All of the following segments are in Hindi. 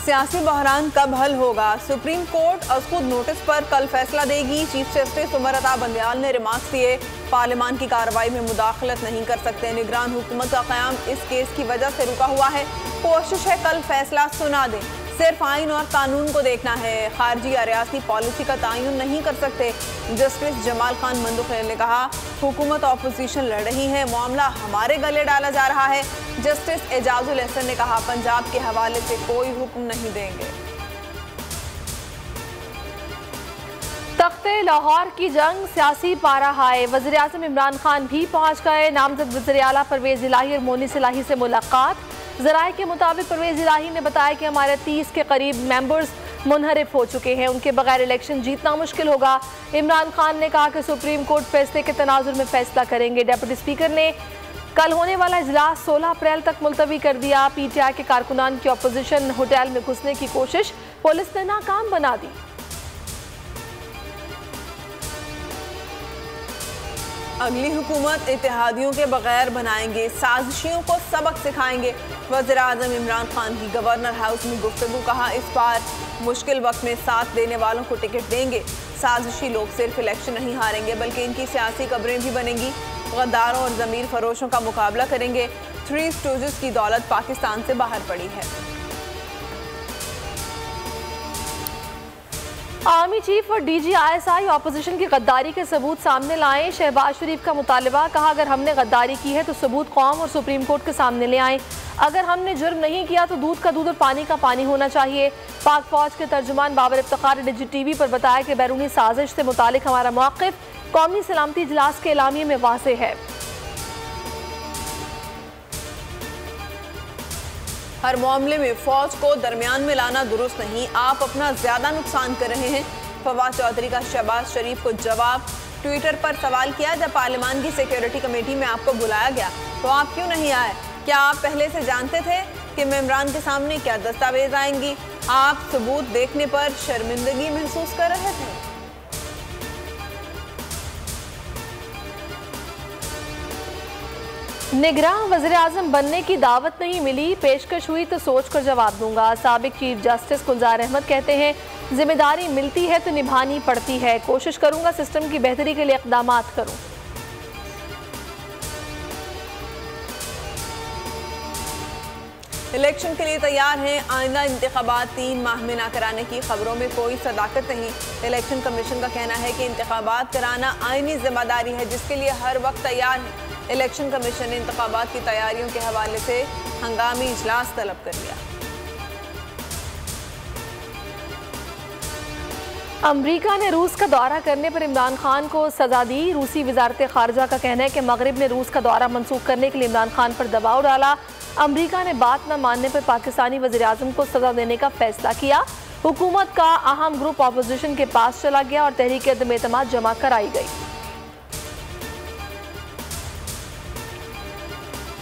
सियासी बहरान कब हल होगा? सुप्रीम कोर्ट अज़खुद नोटिस पर कल फैसला देगी। चीफ जस्टिस उमर अता बंदयाल ने रिमार्क्स दिए, पार्लियामान की कार्रवाई में मुदाखलत नहीं कर सकते। निगरान हुकूमत का क़याम इस केस की वजह से रुका हुआ है। कोशिश है कल फैसला सुना दें। सिर्फ आइन और कानून को देखना है, खारजी या रियासी पॉलिसी का तयन नहीं कर सकते। जस्टिस जमाल खान मंदुखेल ने कहा, हुकूमत ऑपोजिशन लड़ रही है, मामला हमारे गले डाला जा रहा है। जस्टिस एजाजुल एहसन ने कहा, पंजाब के हवाले से कोई हुक्म नहीं देंगे। तख्ते लाहौर की जंग सियासी पारा हाय। वज़ीर आज़म इमरान खान भी पहुंच गए। नामजद वज़ीर आला परवेज़ इलाही और मोनिस इलाही से मुलाकात। ज़राए के मुताबिक परवेज़ इलाही ने बताया कि हमारे 30 के करीब मेंबर्स मुनहरिफ हो चुके हैं, उनके बगैर इलेक्शन जीतना मुश्किल होगा। इमरान खान ने कहा कि सुप्रीम कोर्ट फैसले के तनाजुर में फैसला करेंगे। डिप्टी स्पीकर ने कल होने वाला इजलास 16 अप्रैल तक मुलतवी कर दिया। PTI के कारकुनान की अपोजिशन होटल में घुसने की कोशिश पुलिस ने नाकाम बना दी। अगली हुकूमत इत्तेहादियों के बगैर बनाएंगे, साजिशियों को सबक सिखाएंगे। वज़ीर आज़म इमरान खान की गवर्नर हाउस में गुफ्तगू। कहा, इस बार मुश्किल वक्त में साथ देने वालों को टिकट देंगे। साजिशी लोग सिर्फ इलेक्शन नहीं हारेंगे बल्कि इनकी सियासी कब्रें भी बनेंगी। गद्दारों और ज़मीर फरोशों का मुकाबला करेंगे। 3 स्टूजेस की दौलत पाकिस्तान से बाहर पड़ी है। आर्मी चीफ और DG ISI ऑपोजिशन की गद्दारी के सबूत सामने लाएं। शहबाज शरीफ का मुतालबा। कहा, अगर हमने गद्दारी की है तो सबूत कौम और सुप्रीम कोर्ट के सामने ले आएं। अगर हमने जुर्म नहीं किया तो दूध का दूध और पानी का पानी होना चाहिए। पाक फौज के तर्जुमान बाबर इफ्तिखार ने DGTV पर बताया कि बैरूनी साजिश से मुतालिक हमारा मौक़िफ़ कौमी सलामती इजलास के एलामिये में वाज़ेह है। हर मामले में फौज को दरमियान में लाना दुरुस्त नहीं, आप अपना ज्यादा नुकसान कर रहे हैं। फवाद चौधरी का शहबाज शरीफ को जवाब। ट्विटर पर सवाल किया, जब पार्लियामान की सिक्योरिटी कमेटी में आपको बुलाया गया तो आप क्यों नहीं आए? क्या आप पहले से जानते थे कि मेंबरान के सामने क्या दस्तावेज आएंगी? आप सबूत देखने पर शर्मिंदगी महसूस कर रहे थे। निगरान वज़ीर आज़म बनने की दावत नहीं मिली, पेशकश हुई तो सोच कर जवाब दूंगा। साबिक चीफ जस्टिस गुलजार अहमद कहते हैं, जिम्मेदारी मिलती है तो निभानी पड़ती है। कोशिश करूंगा सिस्टम की बेहतरी के लिए इक़दामात करूं। इलेक्शन के लिए तैयार हैं। आइंदा इंतखाबात 3 माह में न कराने की खबरों में कोई सदाकत नहीं। इलेक्शन कमीशन का कहना है कि इंतखाबात कराना आईनी जिम्मेदारी है जिसके लिए हर वक्त तैयार है। इलेक्शन कमीशन ने इंतखाबात की तैयारियों के हवाले से हंगामी इजलास तलब कर लिया। अमरीका ने रूस का दौरा करने पर इमरान खान को सजा दी। रूसी वजारत खारजा का कहना है कि मगरिब ने रूस का दौरा मनसूख करने के लिए इमरान खान पर दबाव डाला। अमरीका ने बात न मानने पर पाकिस्तानी वज़ीर आज़म को सजा देने का फैसला किया। हुकूमत का अहम ग्रुप अपोजिशन के पास चला गया और तहरीक अदम एतमाद जमा कराई गई।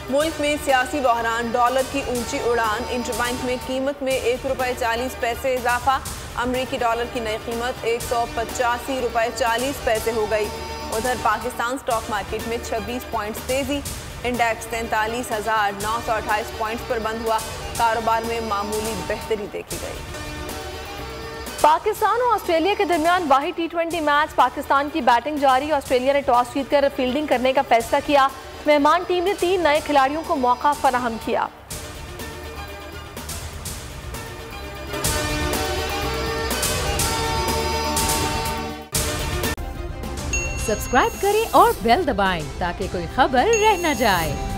मुल्क में सियासी बहरान, डॉलर की ऊंची उड़ान, इंटरबैंक में कीमत में ₹1.40 इजाफा। अमरीकी डॉलर की नई कीमत ₹185.40 हो गई। उधर पाकिस्तान स्टॉक मार्केट में 26 पॉइंट्स तेजी, इंडेक्स 43,928 पॉइंट्स पर बंद हुआ। कारोबार में मामूली बेहतरी देखी गई। पाकिस्तान और ऑस्ट्रेलिया के दरमियान वाहिद T20 मैच। पाकिस्तान की बैटिंग जारी। ऑस्ट्रेलिया ने टॉस जीतकर फील्डिंग करने का फैसला किया। मेहमान टीम ने 3 नए खिलाड़ियों को मौका फराहम किया। सब्सक्राइब करें और बेल दबाएं ताकि कोई खबर रह न जाए।